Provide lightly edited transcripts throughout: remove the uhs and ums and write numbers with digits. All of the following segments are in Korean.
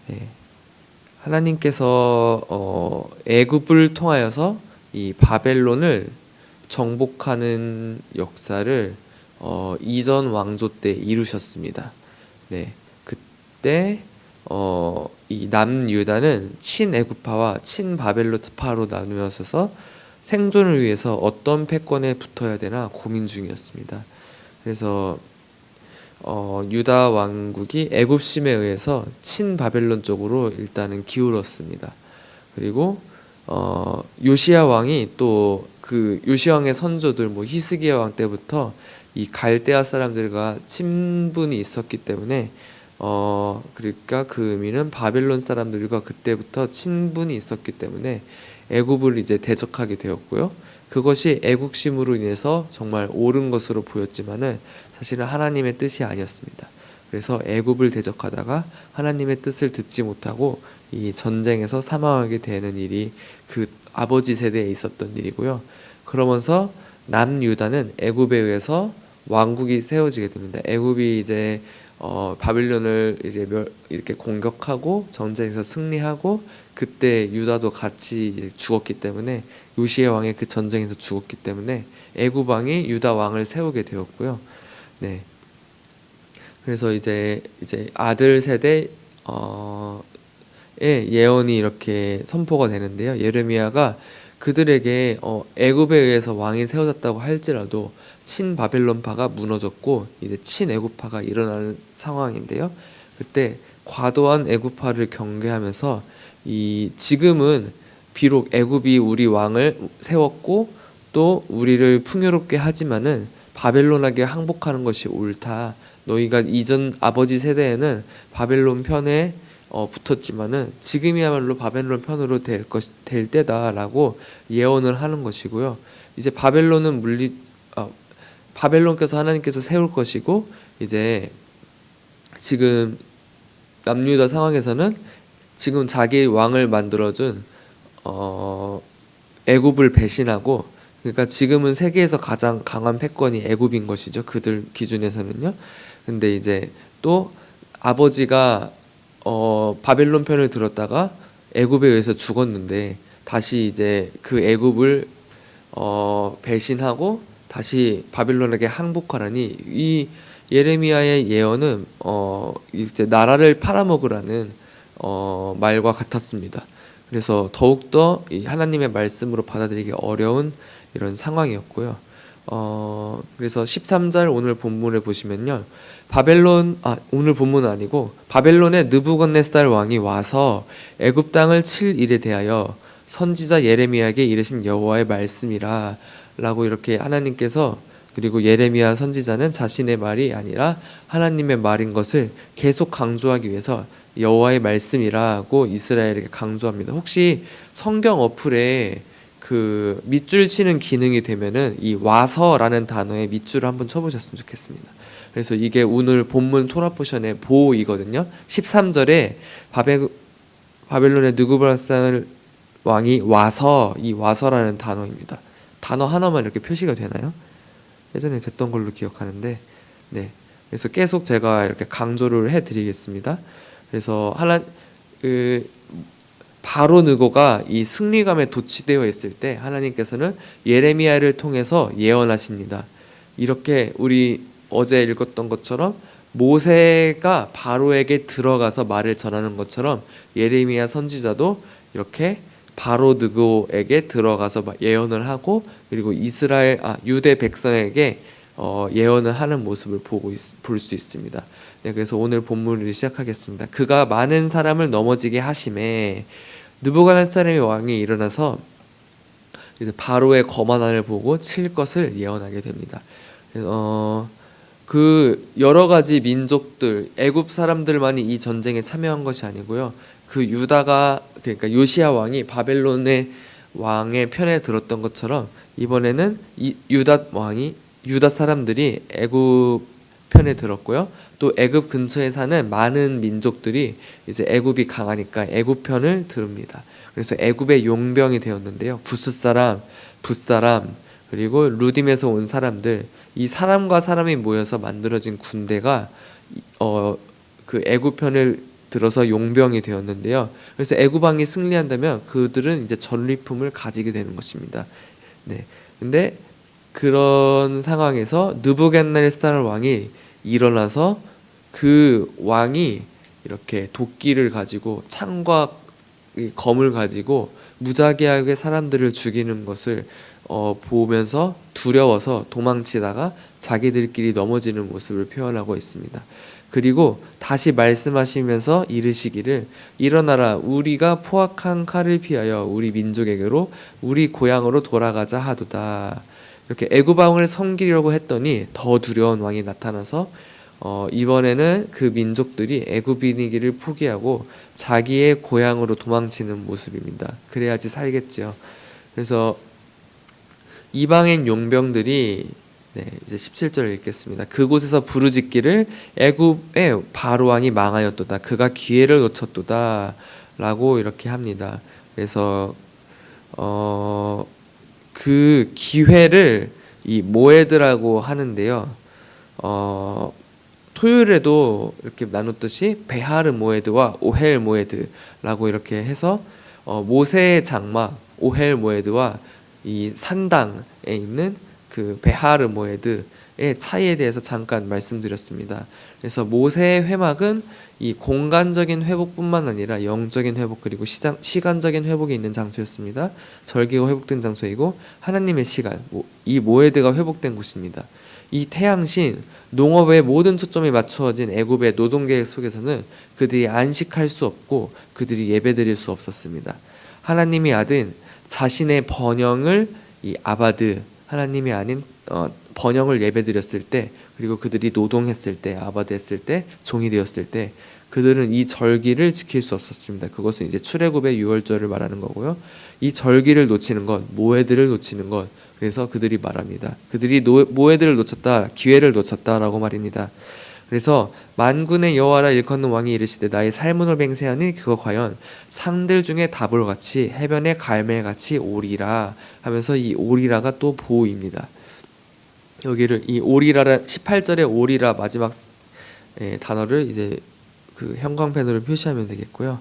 네. 하나님께서 애굽을 통하여서 이 바벨론을 정복하는 역사를 이전 왕조 때 이루셨습니다. 네, 그때 이 남유다는 친애굽파와 친바벨론파로 나누어서 생존을 위해서 어떤 패권에 붙어야 되나 고민 중이었습니다. 그래서 유다 왕국이 애굽심에 의해서 친바벨론 쪽으로 일단은 기울었습니다. 그리고 요시야 왕이 또 그 요시야 왕의 선조들 뭐 히스기야 왕 때부터 이 갈대아 사람들과 친분이 있었기 때문에 그러니까 그 의미는 바벨론 사람들과 그때부터 친분이 있었기 때문에 애굽을 이제 대적하게 되었고요. 그것이 애국심으로 인해서 정말 옳은 것으로 보였지만은 사실은 하나님의 뜻이 아니었습니다. 그래서 애굽을 대적하다가 하나님의 뜻을 듣지 못하고 이 전쟁에서 사망하게 되는 일이 그 아버지 세대에 있었던 일이고요. 그러면서 남유다는 애굽에 의해서 왕국이 세워지게 됩니다. 애굽이 이제 바빌론을 이제 이렇게 공격하고 전쟁에서 승리하고 그때 유다도 같이 죽었기 때문에 요시야 왕의 그 전쟁에서 죽었기 때문에 애굽 왕이 유다 왕을 세우게 되었고요. 네. 그래서 이제 아들 세대 의 예언이 이렇게 선포가 되는데요. 예레미야가 그들에게 애굽에 의해서 왕이 세워졌다고 할지라도 친바벨론파가 무너졌고 이제 친애굽파가 일어나는 상황인데요. 그때 과도한 애굽파를 경계하면서 이 지금은 비록 애굽이 우리 왕을 세웠고 또 우리를 풍요롭게 하지만은 바벨론에게 항복하는 것이 옳다. 너희가 이전 아버지 세대에는 바벨론 편에 붙었지만은 지금이야말로 바벨론 편으로 될 때다라고 예언을 하는 것이고요. 이제 바벨론께서 하나님께서 세울 것이고 이제 지금 남유다 상황에서는 지금 자기 왕을 만들어준 애굽을 배신하고 그러니까 지금은 세계에서 가장 강한 패권이 애굽인 것이죠. 그들 기준에서는요. 근데 이제 또 아버지가 바벨론 편을 들었다가 애굽에 의해서 죽었는데 다시 이제 그 애굽을 배신하고 다시 바벨론에게 항복하라니 이 예레미야의 예언은 이제 나라를 팔아먹으라는 말과 같았습니다. 그래서 더욱더 이 하나님의 말씀으로 받아들이기 어려운 이런 상황이었고요. 그래서 13절 오늘 본문을 보시면요. 오늘 본문은 아니고 바벨론의 느부갓네살 왕이 와서 애굽 땅을 칠 일에 대하여 선지자 예레미야에게 이르신 여호와의 말씀이라 라고 이렇게 하나님께서 그리고 예레미야 선지자는 자신의 말이 아니라 하나님의 말인 것을 계속 강조하기 위해서 여호와의 말씀이라고 이스라엘에게 강조합니다. 혹시 성경 어플에 그 밑줄 치는 기능이 되면은 이 와서라는 단어에 밑줄을 한번 쳐보셨으면 좋겠습니다. 그래서 이게 오늘 본문 토라 포션의 보이거든요. 13절에 바벨론의 느부갓네살 왕이 와서 이 와서라는 단어입니다. 단어 하나만 이렇게 표시가 되나요? 예전에 됐던 걸로 기억하는데 네. 그래서 계속 제가 이렇게 강조를 해드리겠습니다. 그래서 바로 느고가 이 승리감에 도취되어 있을 때 하나님께서는 예레미야를 통해서 예언하십니다. 이렇게 우리 어제 읽었던 것처럼 모세가 바로에게 들어가서 말을 전하는 것처럼 예레미야 선지자도 이렇게 바로 느고에게 들어가서 예언을 하고 그리고 유대 백성에게 예언을 하는 모습을 볼 수 있습니다. 네, 그래서 오늘 본문을 시작하겠습니다. 그가 많은 사람을 넘어지게 하심에 느부갓네살의 왕이 일어나서 이제 바로의 거만함을 보고 칠 것을 예언하게 됩니다. 그 여러 가지 민족들, 애굽 사람들만이 이 전쟁에 참여한 것이 아니고요. 그 그러니까 요시야 왕이 바벨론의 왕의 편에 들었던 것처럼 이번에는 유다 사람들이 애굽 편에 들었고요. 또 애굽 근처에 사는 많은 민족들이 이제 애굽이 강하니까 애굽 편을 들읍니다. 그래서 애굽의 용병이 되었는데요. 구스 사람, 붓 사람, 그리고 루딤에서 온 사람들, 이 사람과 사람이 모여서 만들어진 군대가 그 애굽 편을 들어서 용병이 되었는데요. 그래서 애굽 왕이 승리한다면 그들은 이제 전리품을 가지게 되는 것입니다. 네. 근데 그런 상황에서 느부갓네살 왕이 일어나서 그 왕이 이렇게 도끼를 가지고 창과 이 검을 가지고 무자비하게 사람들을 죽이는 것을 보면서 두려워서 도망치다가 자기들끼리 넘어지는 모습을 표현하고 있습니다. 그리고 다시 말씀하시면서 이르시기를 일어나라 우리가 포악한 칼을 피하여 우리 민족에게로 우리 고향으로 돌아가자 하도다. 이렇게 애굽 왕을 섬기려고 했더니 더 두려운 왕이 나타나서 이번에는 그 민족들이 애굽인이기를 포기하고 자기의 고향으로 도망치는 모습입니다. 그래야지 살겠지요. 그래서 이방인 용병들이 이제 17절을 읽겠습니다. 그곳에서 부르짖기를 애굽의 바로 왕이 망하였도다. 그가 기회를 놓쳤도다. 라고 이렇게 합니다. 그래서 그 기회를 이 모에드라고 하는데요. 토요일에도 이렇게 나눴듯이 베하르 모에드와 오헬 모에드라고 이렇게 해서 모세의 장막 오헬 모에드와 이 산당에 있는 그 베하르 모에드의 차이에 대해서 잠깐 말씀드렸습니다. 그래서 모세의 회막은 이 공간적인 회복뿐만 아니라 영적인 회복 그리고 시간적인 회복이 있는 장소였습니다. 절기가 회복된 장소이고 하나님의 시간, 이 모에드가 회복된 곳입니다. 이 태양신, 농업의 모든 초점이 맞추어진 애굽의 노동계획 속에서는 그들이 안식할 수 없고 그들이 예배드릴 수 없었습니다. 하나님이 아든 자신의 번영을 이 아바드, 하나님이 아닌 번영을 예배드렸을 때 그리고 그들이 노동했을 때 아바드 했을 때 종이 되었을 때 그들은 이 절기를 지킬 수 없었습니다. 그것은 이제 출애굽의 유월절을 말하는 거고요. 이 절기를 놓치는 것, 모에드를 놓치는 것, 그래서 그들이 말합니다. 그들이 모에드를 놓쳤다, 기회를 놓쳤다라고 말입니다. 그래서 만군의 여호와라 일컫는 왕이 이르시되 나의 살문을 맹세하니 그거 과연 상들 중에 다볼같이 해변의 갈멜같이 오리라 하면서 이 오리라가 또 보호입니다. 여기를 이 오리라라 18절의 오리라 마지막 단어를 이제 그 형광펜으로 표시하면 되겠고요.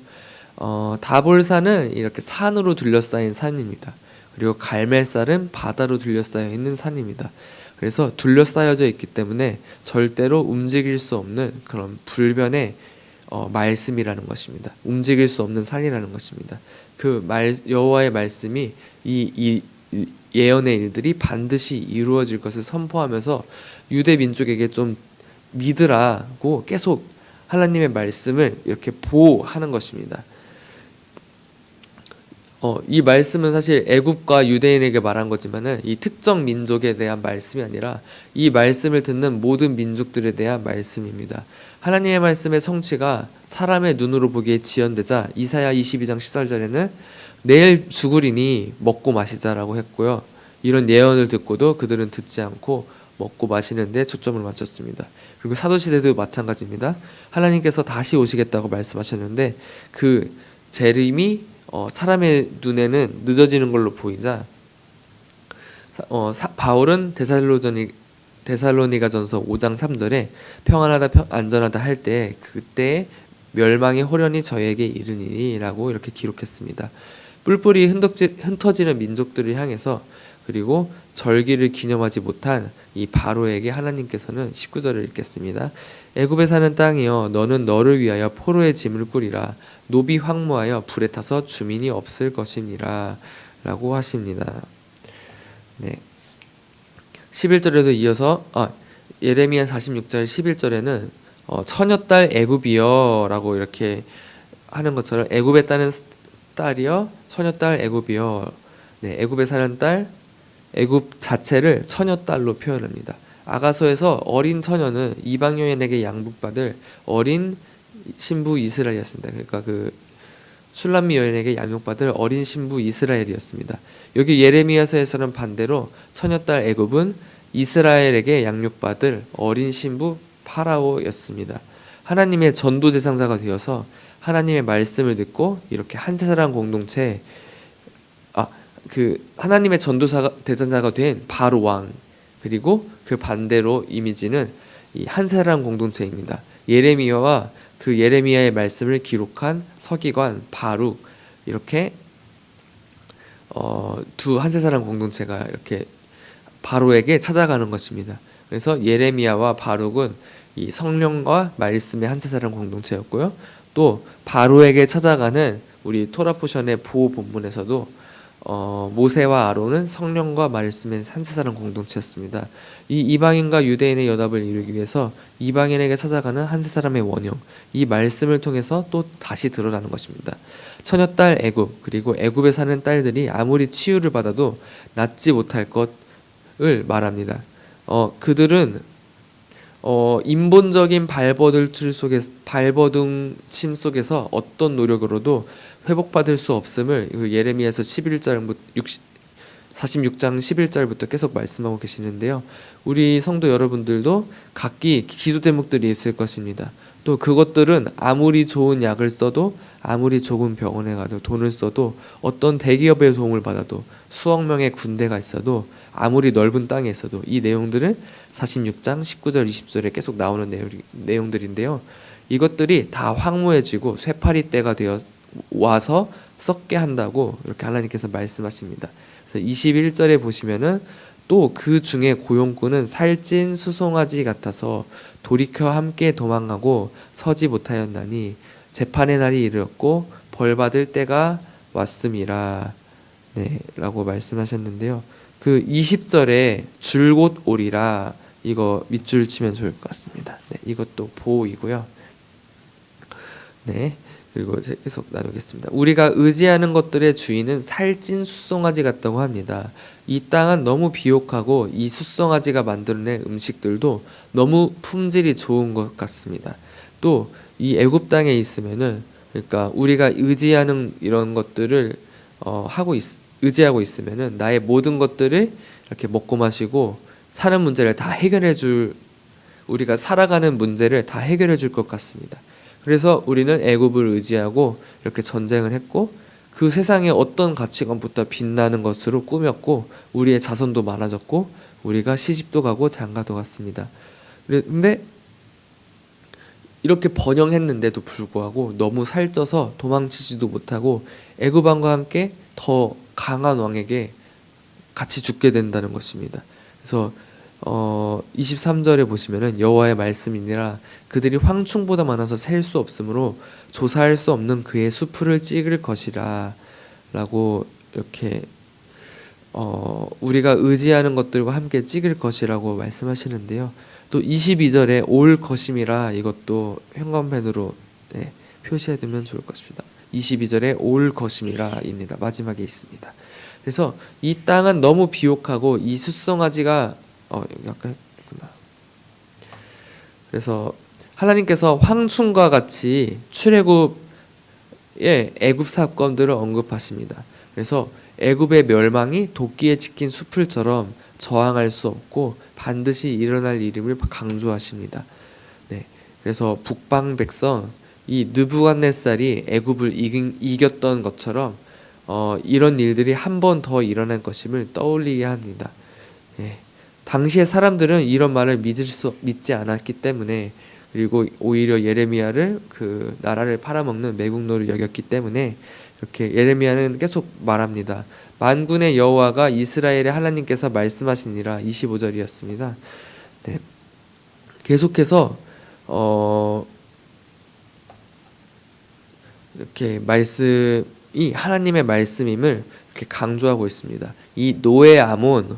다볼산은 이렇게 산으로 둘러싸인 산입니다. 그리고 갈멜살은 바다로 둘러싸여 있는 산입니다. 그래서 둘러싸여져 있기 때문에 절대로 움직일 수 없는 그런 불변의 말씀이라는 것입니다. 움직일 수 없는 산이라는 것입니다. 그 여호와의 말씀이 이 예언의 일들이 반드시 이루어질 것을 선포하면서 유대 민족에게 좀 믿으라고 계속 하나님의 말씀을 이렇게 보호하는 것입니다. 이 말씀은 사실 애굽과 유대인에게 말한 거지만은 이 특정 민족에 대한 말씀이 아니라 이 말씀을 듣는 모든 민족들에 대한 말씀입니다. 하나님의 말씀의 성취가 사람의 눈으로 보기에 지연되자 이사야 22장 14절에는 내일 죽으리니 먹고 마시자라고 했고요. 이런 예언을 듣고도 그들은 듣지 않고 먹고 마시는 데 초점을 맞췄습니다. 그리고 사도시대도 마찬가지입니다. 하나님께서 다시 오시겠다고 말씀하셨는데 그 재림이 사람의 눈에는 늦어지는 걸로 보이자 바울은 데살로니가전서 5장 3절에 평안하다 안전하다 할 때 그때 멸망의 호련이 저에게 이르니라고 이렇게 기록했습니다. 뿔뿔이 흩어지는 민족들을 향해서 그리고 절기를 기념하지 못한 이 바로에게 하나님께서는 19절을 읽겠습니다. 애굽에 사는 땅이여 너는 너를 위하여 포로의 짐을 꾸리라 노비 황무하여 불에 타서 주민이 없을 것이니라 라고 하십니다. 네. 11절에도 이어서 예레미야 46절 11절에는 처녀딸 애굽이여 라고 이렇게 하는 것처럼 애굽에 따는 딸이여 처녀딸 애굽이여 네, 애굽에 사는 딸 애굽 자체를 처녀딸로 표현합니다. 아가서에서 어린 처녀는 이방 여인에게 양육받을 어린 신부 이스라엘이었습니다. 그러니까 그 슐람미 여인에게 양육받을 어린 신부 이스라엘이었습니다. 여기 예레미야서에서는 반대로 처녀딸 애굽은 이스라엘에게 양육받을 어린 신부 파라오였습니다. 하나님의 전도 대상자가 되어서 하나님의 말씀을 듣고 이렇게 한 사람 공동체 그 하나님의 전도 대상자가 된 바로 왕 그리고 그 반대로 이미지는 이 한 사람 공동체입니다. 예레미야와 그 예레미야의 말씀을 기록한 서기관 바룩 이렇게 두 한세사람 공동체가 이렇게 바로에게 찾아가는 것입니다. 그래서 예레미야와 바룩은 이 성령과 말씀의 한세사람 공동체였고요. 또 바로에게 찾아가는 우리 토라 포션의 보호 본문에서도 모세와 아론은 성령과 말씀의 한세사람 공동체였습니다. 이 이방인과 유대인의 연합을 이루기 위해서 이방인에게 찾아가는 한세사람의 원형, 이 말씀을 통해서 또 다시 드러나는 것입니다. 처녀딸 애굽, 그리고 애굽에 사는 딸들이 아무리 치유를 받아도 낫지 못할 것을 말합니다. 그들은 인본적인 발버둥침 속에서 어떤 노력으로도 회복받을 수 없음을 예레미야서 46장 11절부터 계속 말씀하고 계시는데요. 우리 성도 여러분들도 각기 기도 제목들이 있을 것입니다. 또 그것들은 아무리 좋은 약을 써도, 아무리 좋은 병원에 가도, 돈을 써도, 어떤 대기업의 도움을 받아도, 수억 명의 군대가 있어도, 아무리 넓은 땅에 있어도 이 내용들은 46장 19절 20절에 계속 나오는 내용들인데요. 이것들이 다 황무해지고 쇠파리 때가 되어 와서 썩게 한다고 이렇게 하나님께서 말씀하십니다. 그래서 21절에 보시면은 또 그 중에 고용꾼은 살찐 수송아지 같아서 돌이켜 함께 도망가고 서지 못하였나니 재판의 날이 이르렀고 벌받을 때가 왔음이라. 네, 라고 말씀하셨는데요. 그 20절에 줄곧 오리라, 이거 밑줄 치면 좋을 것 같습니다. 네, 이것도 보이고요. 네, 그리고 계속 나누겠습니다. 우리가 의지하는 것들의 주인은 살찐 숫송아지 같다고 합니다. 이 땅은 너무 비옥하고 이 숫송아지가 만들어낸 음식들도 너무 품질이 좋은 것 같습니다. 또 이 애굽 땅에 있으면은, 그러니까 우리가 의지하는 이런 것들을 의지하고 있으면은 나의 모든 것들을 이렇게 먹고 마시고 사는 문제를 다 우리가 살아가는 문제를 다 해결해 줄 것 같습니다. 그래서 우리는 애굽을 의지하고 이렇게 전쟁을 했고, 그 세상의 어떤 가치관보다 빛나는 것으로 꾸몄고, 우리의 자손도 많아졌고, 우리가 시집도 가고 장가도 갔습니다. 근데 이렇게 번영했는데도 불구하고 너무 살쪄서 도망치지도 못하고 애굽 왕과 함께 더 강한 왕에게 같이 죽게 된다는 것입니다. 그래서 23절에 보시면은 여호와의 말씀이니라 그들이 황충보다 많아서 셀 수 없으므로 조사할 수 없는 그의 수풀을 찍을 것이라 라고 이렇게 우리가 의지하는 것들과 함께 찍을 것이라고 말씀하시는데요. 또 22절에 올 것임이라, 이것도 형광펜으로 표시해두면 좋을 것입니다. 22절에 올 것임이라입니다. 마지막에 있습니다. 그래서 이 땅은 너무 비옥하고 이 숫송아지가 약간 있구나. 그래서 하나님께서 황충과 같이 출애굽의 애굽 사건들을 언급하십니다. 그래서 애굽의 멸망이 도끼에 찍힌 숲을처럼 저항할 수 없고 반드시 일어날 일임을 강조하십니다. 네, 그래서 북방 백성 이 느부갓네살이 애굽을 이겼던 것처럼 이런 일들이 한 번 더 일어날 것임을 떠올리게 합니다. 네, 당시의 사람들은 이런 말을 믿지 않았기 때문에, 그리고 오히려 예레미야를 그 나라를 팔아먹는 매국노를 여겼기 때문에 이렇게 예레미야는 계속 말합니다. 만군의 여호와가 이스라엘의 하나님께서 말씀하시니라. 25절이었습니다. 네. 계속해서 이렇게 말씀이 하나님의 말씀임을 이렇게 강조하고 있습니다. 이 노에 아몬,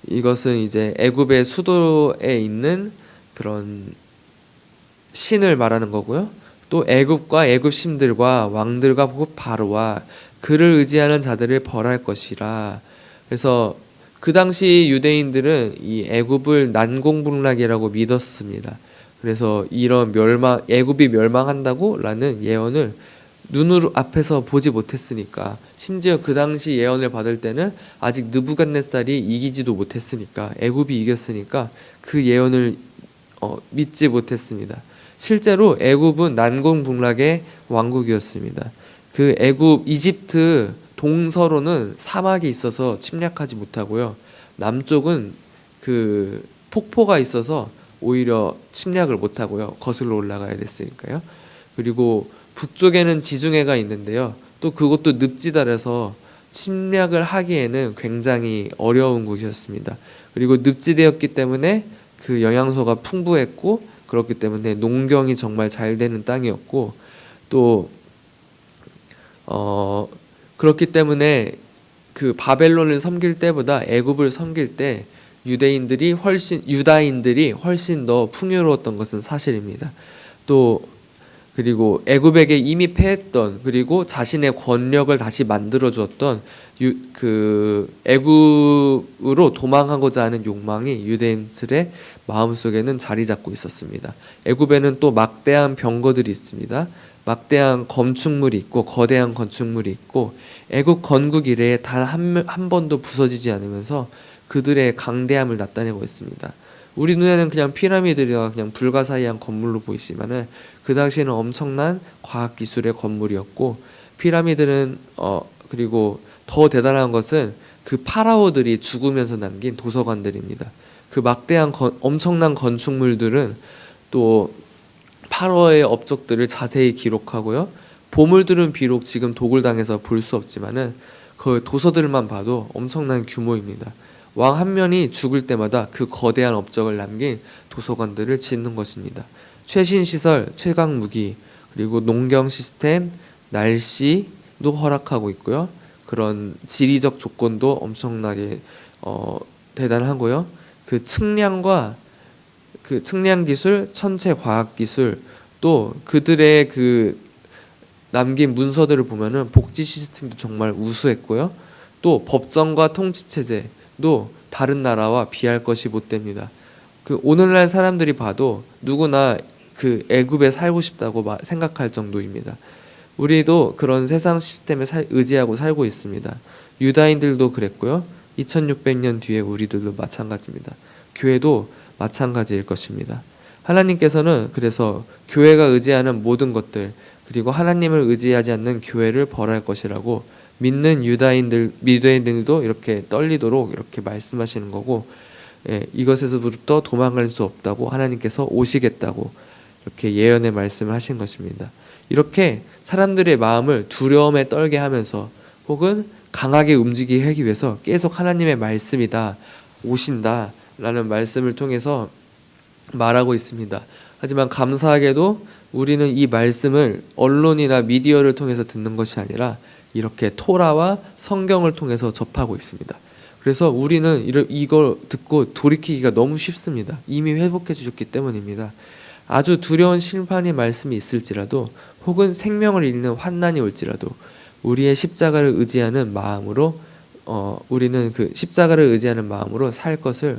이것은 이제 애굽의 수도에 있는 그런 신을 말하는 거고요. 또 애굽과 애굽 신들과 왕들과 곧 바로와 그를 의지하는 자들을 벌할 것이라. 그래서 그 당시 유대인들은 이 애굽을 난공불락이라고 믿었습니다. 그래서 이런 애굽이 멸망한다고라는 예언을 눈으로 앞에서 보지 못했으니까, 심지어 그 당시 예언을 받을 때는 아직 느부갓네살이 이기지도 못했으니까, 애굽이 이겼으니까 그 예언을 믿지 못했습니다. 실제로 애굽은 난공불락의 왕국이었습니다. 그 이집트 동서로는 사막이 있어서 침략하지 못하고요. 남쪽은 그 폭포가 있어서 오히려 침략을 못하고요. 거슬러 올라가야 됐으니까요. 그리고 북쪽에는 지중해가 있는데요. 또 그것도 늪지대라서 침략을 하기에는 굉장히 어려운 곳이었습니다. 그리고 늪지대였기 때문에 그 영양소가 풍부했고, 그렇기 때문에 농경이 정말 잘 되는 땅이었고, 또 그렇기 때문에 그 바벨론을 섬길 때보다 애굽을 섬길 때 유다인들이 훨씬 더 풍요로웠던 것은 사실입니다. 또 그리고 애굽에게 이미 패했던, 그리고 자신의 권력을 다시 만들어 주었던 그 애굽으로 도망하고자 하는 욕망이 유대인들의 마음속에는 자리 잡고 있었습니다. 애굽에는 또 막대한 병거들이 있습니다. 막대한 건축물이 있고, 거대한 건축물이 있고, 애굽 건국 이래에 단 한 번도 부서지지 않으면서 그들의 강대함을 나타내고 있습니다. 우리 눈에는 그냥 피라미드가 그냥 불가사의한 건물로 보이지만은 그 당시에는 엄청난 과학기술의 건물이었고, 피라미드는 그리고 더 대단한 것은 그 파라오들이 죽으면서 남긴 도서관들입니다. 그 막대한 엄청난 건축물들은 또 파라오의 업적들을 자세히 기록하고요. 보물들은 비록 지금 도굴당해서 볼 수 없지만은 그 도서들만 봐도 엄청난 규모입니다. 왕 한 면이 죽을 때마다 그 거대한 업적을 남긴 도서관들을 짓는 것입니다. 최신 시설, 최강 무기, 그리고 농경 시스템, 날씨도 허락하고 있고요. 그런 지리적 조건도 엄청나게 대단하고요. 그 측량 기술, 천체 과학 기술, 또 그들의 그 남긴 문서들을 보면은 복지 시스템도 정말 우수했고요. 또 법정과 통치 체제도 다른 나라와 비할 것이 못 됩니다. 그 오늘날 사람들이 봐도 누구나 그 애굽에 살고 싶다고 생각할 정도입니다. 우리도 그런 세상 시스템에 의지하고 살고 있습니다. 유다인들도 그랬고요. 2600년 뒤에 우리들도 마찬가지입니다. 교회도 마찬가지일 것입니다. 하나님께서는 그래서 교회가 의지하는 모든 것들, 그리고 하나님을 의지하지 않는 교회를 벌할 것이라고 믿는 유대인들도 이렇게 떨리도록 이렇게 말씀하시는 거고, 이것에서부터 도망갈 수 없다고 하나님께서 오시겠다고 이렇게 예언의 말씀을 하신 것입니다. 이렇게 사람들의 마음을 두려움에 떨게 하면서, 혹은 강하게 움직이게 하기 위해서 계속 하나님의 말씀이다, 오신다 라는 말씀을 통해서 말하고 있습니다. 하지만 감사하게도 우리는 이 말씀을 언론이나 미디어를 통해서 듣는 것이 아니라 이렇게 토라와 성경을 통해서 접하고 있습니다. 그래서 우리는 이걸 듣고 돌이키기가 너무 쉽습니다. 이미 회복해 주셨기 때문입니다. 아주 두려운 심판의 말씀이 있을지라도, 혹은 생명을 잃는 환난이 올지라도 우리의 십자가를 의지하는 마음으로 우리는 그 십자가를 의지하는 마음으로 살 것을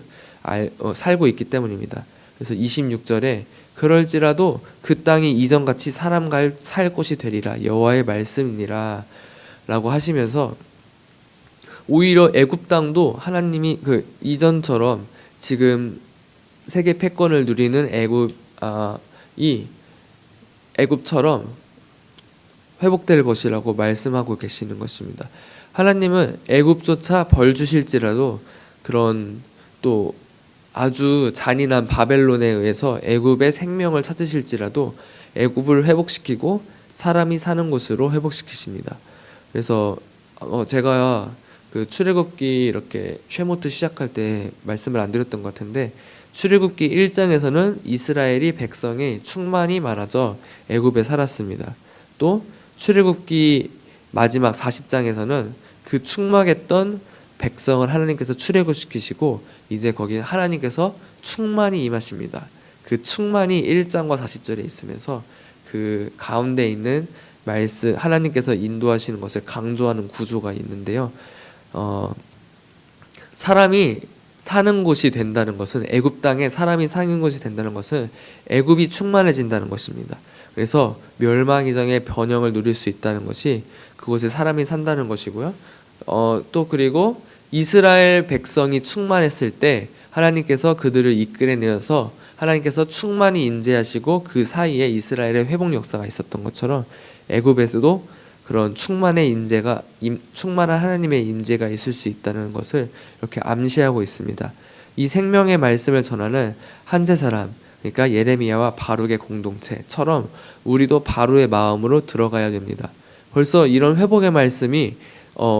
살고 있기 때문입니다. 그래서 26절에 그럴지라도 그 땅이 이전같이 사람 살 곳이 되리라, 여호와의 말씀이니라 라고 하시면서, 오히려 애굽 땅도 하나님이 그 이전처럼 지금 세계 패권을 누리는 애굽처럼 회복될 것이라고 말씀하고 계시는 것입니다. 하나님은 애굽조차 벌 주실지라도, 그런 또 아주 잔인한 바벨론에 의해서 애굽의 생명을 찾으실지라도 애굽을 회복시키고 사람이 사는 곳으로 회복시키십니다. 그래서 제가 그 출애굽기 이렇게 쉐모트 시작할 때 말씀을 안 드렸던 것 같은데, 출애굽기 1장에서는 이스라엘이 백성이 충만이 많아져 애굽에 살았습니다. 또 출애굽기 마지막 40장에서는 그 충만했던 백성을 하나님께서 출애굽시키시고 이제 거기 하나님께서 충만히 임하십니다. 그 충만이 1장과 40절에 있으면서 그 가운데 있는 말씀, 하나님께서 인도하시는 것을 강조하는 구조가 있는데요. 사람이 사는 곳이 된다는 것은, 애굽 땅에 사람이 사는 곳이 된다는 것은 애굽이 충만해진다는 것입니다. 그래서 멸망 이전의 번영을 누릴 수 있다는 것이 그곳에 사람이 산다는 것이고요. 또 그리고 이스라엘 백성이 충만했을 때 하나님께서 그들을 이끌어내어서 하나님께서 충만히 인재하시고 그 사이에 이스라엘의 회복 역사가 있었던 것처럼 애굽에서도 그런 충만한 하나님의 임재가 있을 수 있다는 것을 이렇게 암시하고 있습니다. 이 생명의 말씀을 전하는 한세 사람, 그러니까 예레미야와 바룩의 공동체처럼 우리도 바로의 마음으로 들어가야 됩니다. 벌써 이런 회복의 말씀이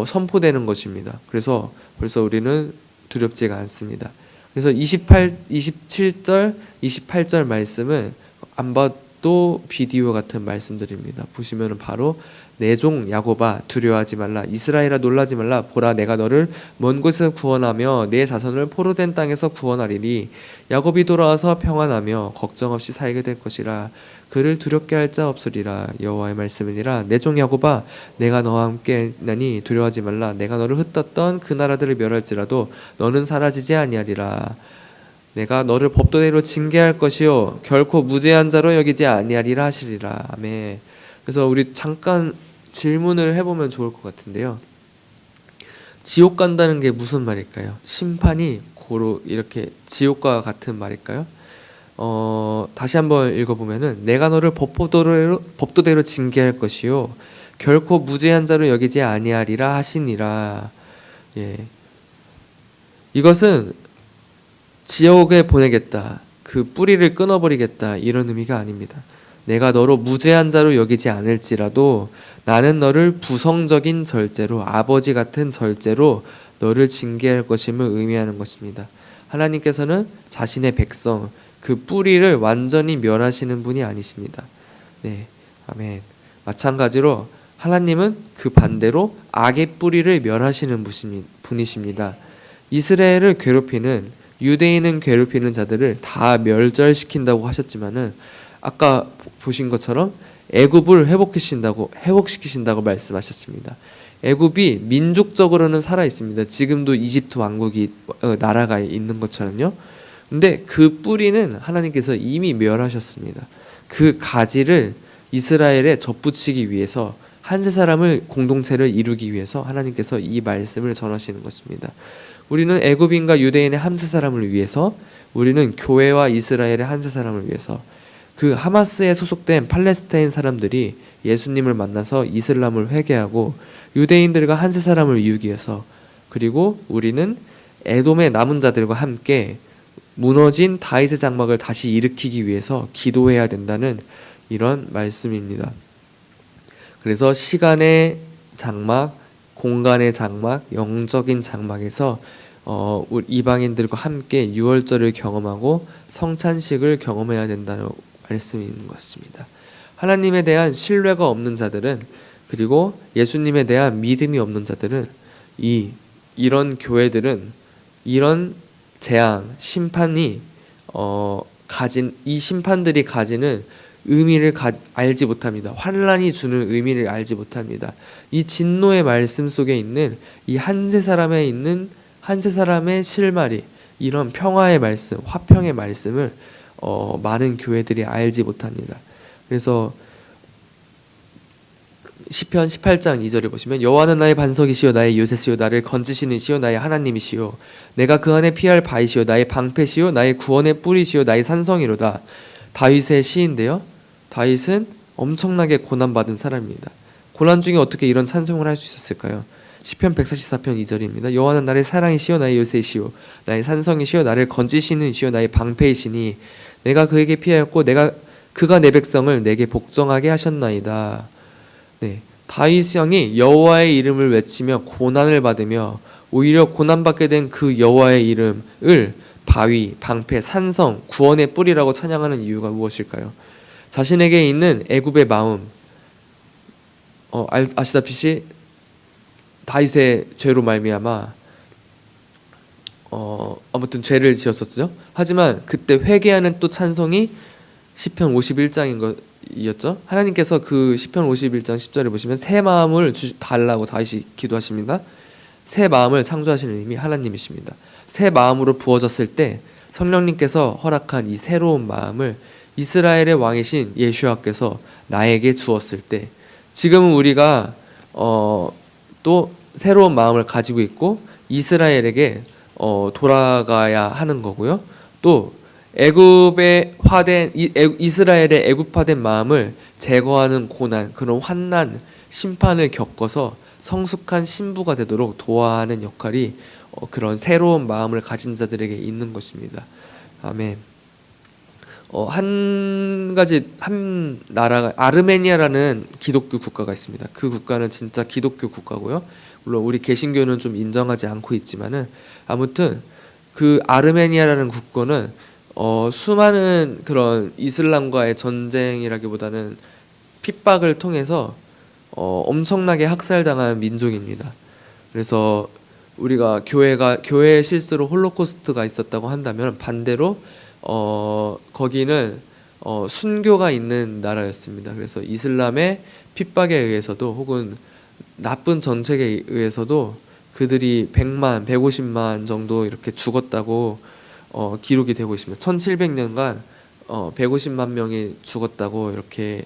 선포되는 것입니다. 그래서 벌써 우리는 두렵지가 않습니다. 그래서 27절, 28절 말씀은 안 봐도 비디오 같은 말씀들입니다. 보시면 바로 내 종 야곱아 두려워하지 말라, 이스라엘아 놀라지 말라. 보라, 내가 너를 먼 곳에서 구원하며 내 자손을 포로된 땅에서 구원하리니 야곱이 돌아와서 평안하며 걱정 없이 살게 될 것이라. 그를 두렵게 할 자 없으리라. 여호와의 말씀이니라. 내 종 야곱아, 내가 너와 함께 있나니 두려워하지 말라. 내가 너를 흩었던 그 나라들을 멸할지라도 너는 사라지지 아니하리라. 내가 너를 법도대로 징계할 것이요 결코 무죄한 자로 여기지 아니하리라 하시리라. 아멘. 그래서 우리 잠깐 질문을 해보면 좋을 것 같은데요. 지옥 간다는 게 무슨 말일까요? 심판이 고로 이렇게 지옥과 같은 말일까요? 다시 한번 읽어보면은 내가 너를 법도대로 징계할 것이요 결코 무죄한 자로 여기지 아니하리라 하시니라. 예. 이것은 지옥에 보내겠다, 그 뿌리를 끊어버리겠다, 이런 의미가 아닙니다. 내가 너로 무죄한 자로 여기지 않을지라도 나는 너를 부성적인 절제로, 아버지 같은 절제로 너를 징계할 것임을 의미하는 것입니다. 하나님께서는 자신의 백성, 그 뿌리를 완전히 멸하시는 분이 아니십니다. 네, 아멘. 마찬가지로 하나님은 그 반대로 악의 뿌리를 멸하시는 분이십니다. 이스라엘을 괴롭히는, 유대인은 괴롭히는 자들을 다 멸절시킨다고 하셨지만은 아까 보신 것처럼 애굽을 회복시키신다고 말씀하셨습니다. 애굽이 민족적으로는 살아 있습니다. 지금도 이집트 왕국이 나라가 있는 것처럼요. 근데 그 뿌리는 하나님께서 이미 멸하셨습니다. 그 가지를 이스라엘에 접붙이기 위해서, 한 세 사람을 공동체를 이루기 위해서 하나님께서 이 말씀을 전하시는 것입니다. 우리는 애굽인과 유대인의 한 세 사람을 위해서, 우리는 교회와 이스라엘의 한 세 사람을 위해서, 그 하마스에 소속된 팔레스타인 사람들이 예수님을 만나서 이슬람을 회개하고 유대인들과 한 세 사람을 이루기 위해서, 그리고 우리는 에돔의 남은 자들과 함께 무너진 다윗의 장막을 다시 일으키기 위해서 기도해야 된다는 이런 말씀입니다. 그래서 시간의 장막, 공간의 장막, 영적인 장막에서 이방인들과 함께 유월절을 경험하고 성찬식을 경험해야 된다는 말씀이 있는 것 같습니다. 하나님에 대한 신뢰가 없는 자들은, 그리고 예수님에 대한 믿음이 없는 자들은, 이런 교회들은 이런 재앙, 심판이 이 심판들이 가지는 의미를 알지 못합니다. 환란이 주는 의미를 알지 못합니다. 이 진노의 말씀 속에 있는 이 한 세 사람의 실마리, 이런 평화의 말씀, 화평의 말씀을 많은 교회들이 알지 못합니다. 그래서 시편 18장 2절에 보시면 여호와는 나의 반석이시요 나의 요새시요 나를 건지시는 이시요 나의 하나님이시요 내가 그 안에 피할 바이시요 나의 방패시요 나의 구원의 뿌리시요 나의 산성이로다. 다윗의 시인데요, 다윗은 엄청나게 고난받은 사람입니다. 고난 중에 어떻게 이런 찬송을 할 수 있었을까요? 시편 144편 2절입니다. 여호와는 나의 사랑이시요 나의 요새이시요 나의 산성이시요 나를 건지시는 이시요 나의 방패이시니 내가 그에게 피하였고 그가 내 백성을 내게 복종하게 하셨나이다. 네, 다윗 왕이 여호와의 이름을 외치며 고난을 받으며 오히려 고난받게 된 그 여호와의 이름을 바위, 방패, 산성, 구원의 뿌리라고 찬양하는 이유가 무엇일까요? 자신에게 있는 애굽의 마음, 아시다시피 다윗의 죄로 말미암아 아무튼 죄를 지었었죠. 하지만 그때 회개하는 또 찬송이 시편 51장인 것이었죠. 하나님께서 그 시편 51장 10절에 보시면 새 마음을 달라고 다윗이 기도하십니다. 새 마음을 창조하시는 이미 하나님이십니다. 새 마음으로 부어졌을 때 성령님께서 허락한 이 새로운 마음을 이스라엘의 왕이신 예수와께서 나에게 주었을 때, 지금은 우리가 또 새로운 마음을 가지고 있고 이스라엘에게 돌아가야 하는 거고요. 또 이스라엘의 애굽화된 마음을 제거하는 고난, 그런 환난, 심판을 겪어서 성숙한 신부가 되도록 도와하는 역할이 그런 새로운 마음을 가진 자들에게 있는 것입니다. 아멘. 한 가지 한 나라가 아르메니아라는 기독교 국가가 있습니다. 그 국가는 진짜 기독교 국가고요. 물론 우리 개신교는 좀 인정하지 않고 있지만은 아무튼 그 아르메니아라는 국가는 수많은 그런 이슬람과의 전쟁이라기보다는 핍박을 통해서 엄청나게 학살당한 민족입니다. 그래서 우리가 교회 실수로 홀로코스트가 있었다고 한다면 반대로 거기는 순교가 있는 나라였습니다. 그래서 이슬람의 핍박에 의해서도 혹은 나쁜 정책에 의해서도 그들이 100만, 150만 정도 이렇게 죽었다고 기록이 되고 있습니다. 1700년간 150만 명이 죽었다고 이렇게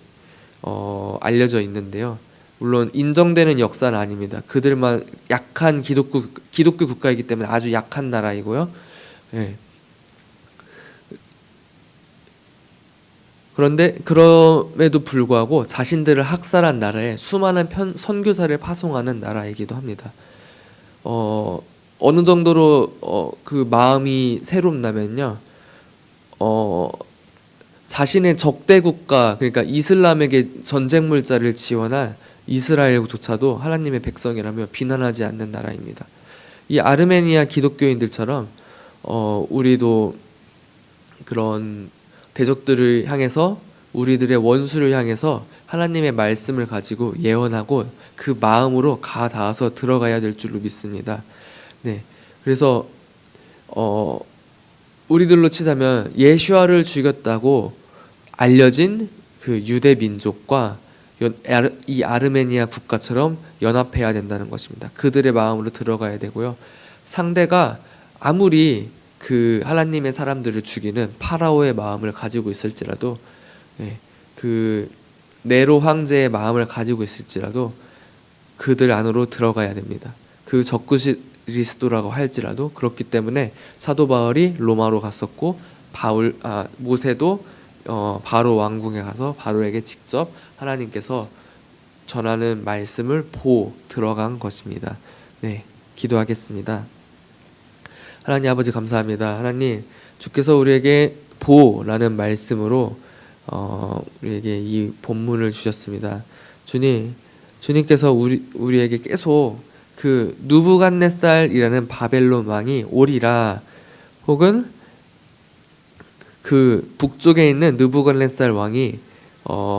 알려져 있는데요. 물론 인정되는 역사는 아닙니다. 그들만 약한 기독교 국가이기 때문에 아주 약한 나라이고요. 예. 그런데 그럼에도 불구하고 자신들을 학살한 나라에 수많은 선교사를 파송하는 나라이기도 합니다. 어느 정도로 그 마음이 새롭냐면요. 자신의 적대 국가, 그러니까 이슬람에게 전쟁 물자를 지원할 이스라엘조차도 하나님의 백성이라며 비난하지 않는 나라입니다. 이 아르메니아 기독교인들처럼 우리도 그런 대적들을 향해서, 우리들의 원수를 향해서 하나님의 말씀을 가지고 예언하고 그 마음으로 닿아서 들어가야 될 줄로 믿습니다. 네, 그래서 우리들로 치자면 예슈아를 죽였다고 알려진 그 유대 민족과 이 아르메니아 국가처럼 연합해야 된다는 것입니다. 그들의 마음으로 들어가야 되고요. 상대가 아무리 그 하나님의 사람들을 죽이는 파라오의 마음을 가지고 있을지라도, 그 네로 황제의 마음을 가지고 있을지라도 그들 안으로 들어가야 됩니다. 그 적그리스도라고 할지라도. 그렇기 때문에 사도 바울이 로마로 갔었고 모세도 바로 왕궁에 가서 바로에게 직접 하나님께서 전하는 말씀을 들어간 것입니다. 네, 기도하겠습니다. 하나님 아버지 감사합니다. 하나님, 주께서 우리에게 보라는 말씀으로 우리에게 이 본문을 주셨습니다. 주님께서 우리에게 계속 그 느부갓네살이라는 바벨론 왕이 오리라, 혹은 그 북쪽에 있는 느부갓네살 왕이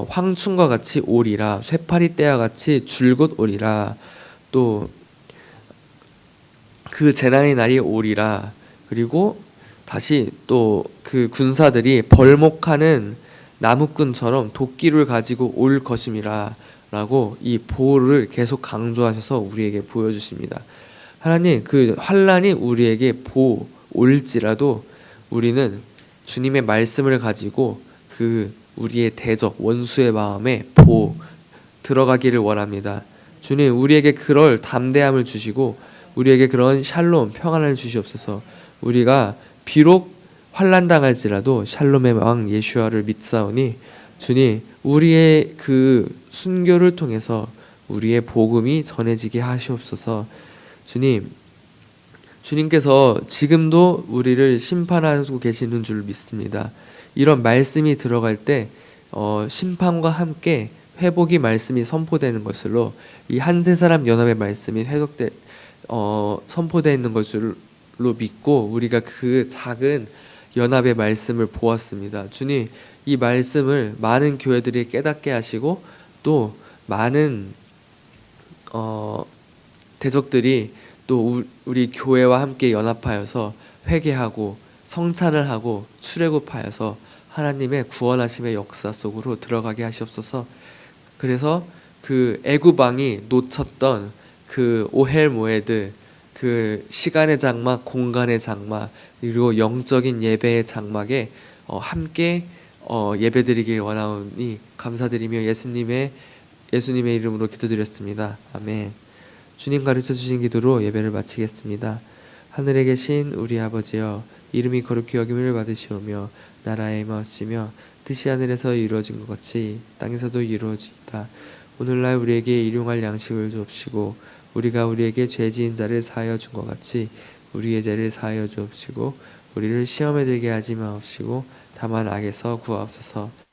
황충과 같이 오리라, 쇠파리 떼와 같이 줄곧 오리라, 또 그 재난의 날이 오리라, 그리고 다시 또 그 군사들이 벌목하는 나무꾼처럼 도끼를 가지고 올 것임이라 라고 이 보호를 계속 강조하셔서 우리에게 보여주십니다. 하나님, 그 환란이 우리에게 올지라도 우리는 주님의 말씀을 가지고 그 우리의 대적 원수의 마음에 들어가기를 원합니다. 주님, 우리에게 그럴 담대함을 주시고 우리에게 그런 샬롬, 평안을 주시옵소서. 우리가 비록 환난 당할지라도 샬롬의 왕 예슈아를 믿사오니 주님, 우리의 그 순교를 통해서 우리의 복음이 전해지게 하시옵소서. 주님께서 지금도 우리를 심판하고 계시는 줄 믿습니다. 이런 말씀이 들어갈 때 심판과 함께 회복이 말씀이 선포되는 것으로 이 한세 사람 연합의 말씀이 선포되어 있는 것으로 믿고 우리가 그 작은 연합의 말씀을 보았습니다. 주님, 이 말씀을 많은 교회들이 깨닫게 하시고 또 많은 대적들이 또 우리 교회와 함께 연합하여서 회개하고 성찬을 하고 출애굽하여서 하나님의 구원하심의 역사 속으로 들어가게 하시옵소서. 그래서 그 애굽 왕이 놓쳤던 그 오헬 모에드, 그 시간의 장막, 공간의 장막, 그리고 영적인 예배의 장막에 함께 예배드리길 원하오니 감사드리며 예수님의 이름으로 기도드렸습니다. 아멘. 주님 가르쳐 주신 기도로 예배를 마치겠습니다. 하늘에 계신 우리 아버지여, 이름이 거룩히 여김을 받으시오며 나라의 임하시며 뜻이 하늘에서 이루어진 것 같이 땅에서도 이루어지이다. 오늘날 우리에게 일용할 양식을 주옵시고 우리가 우리에게 죄 지은 자를 사하여 준 것 같이 우리의 죄를 사하여 주옵시고 우리를 시험에 들게 하지 마옵시고 다만 악에서 구하옵소서.